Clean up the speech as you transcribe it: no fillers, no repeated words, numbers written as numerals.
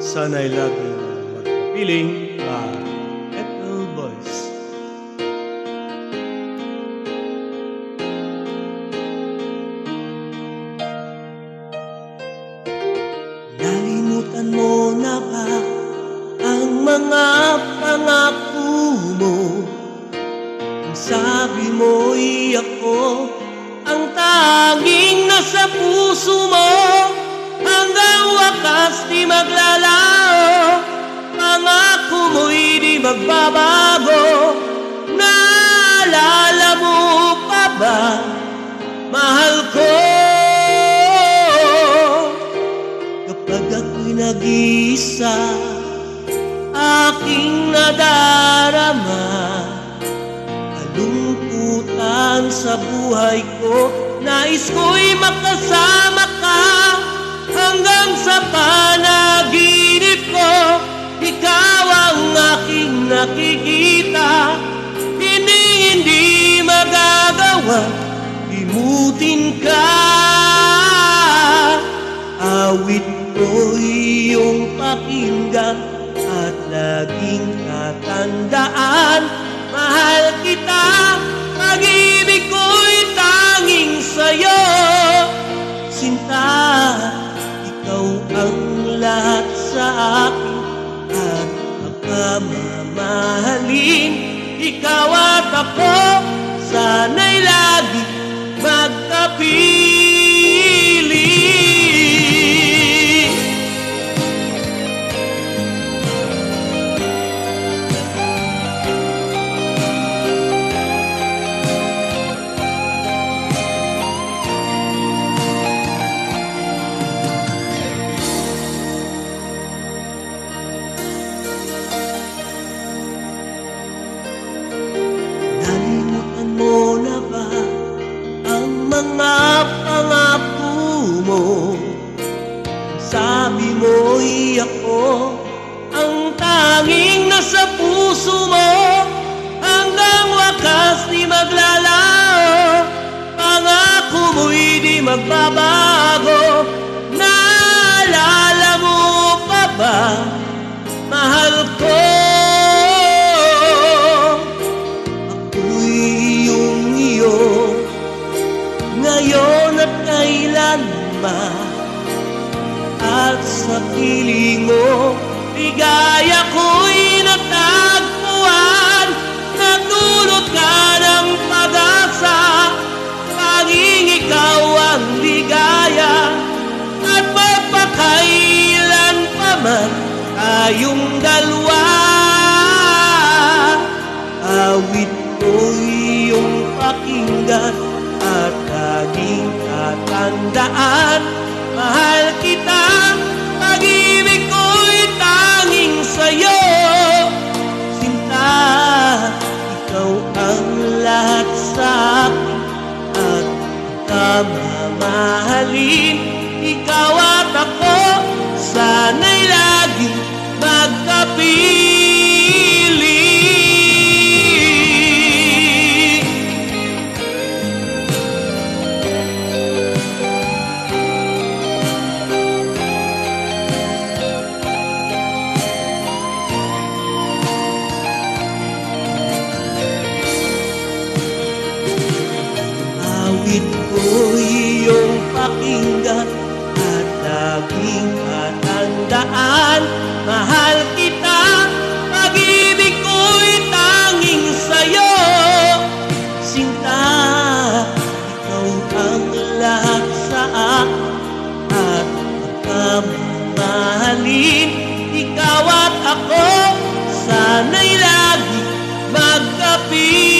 Sana'y lagi magpapiling Apple Boys. Nalimutan mo na ba ang mga pangako mo? Ang sabi mo'y ako ang tanging nasa puso mo. Hanggang wakas di maglalaho, pangako mo'y di magbabago. Naalala mo pa ba, mahal ko? Kapag ako'y nag-iisa, aking nadarama kalungkutan sa buhay ko. Nais ko'y makasama ka hanggang sa panaginip ko. Ikaw ang aking nakikita, hindi magagawa limutin ka. Awit ko iyong pakinggan at laging tatandaan, mahal kita, pag-ibig ko'y tanging sa'yo. Sinta, ikaw ang lahat sa akin at pagkamamahalin. Ikaw at ako, sana'y lagi magkapili. Nalimutan mo na ba ang mga pangako mo? Sabi mo'y ako ang tanging nasa puso mo. Hanggang wakas di maglalaho, pangako mo'y di magbabago. Naalala mo pa ba, mahal ko? Ngayon at kailanman, at sa piling mo, ligaya ko'y natagpuan. Nagdulot ka ng pag-asa, tanging ikaw ang ligaya. At magpakailan pa man tayong dalawa, awit ko'y iyong pakinggan at laging tatandaan, mahal kita, pag-ibig ko'y tanging sa'yo. Sinta, ikaw ang lahat sa akin at pagkamamahalin. Ikaw at ako, sana'y laging magkapili. Awit ko iyong pakinggan at laging tatandaan, mahal kita, pag-ibig ko'y tanging sa'yo. Sinta, ikaw ang lahat sa akin at pagkamamahalin. Ikaw at ako, sana'y lagi magkapili.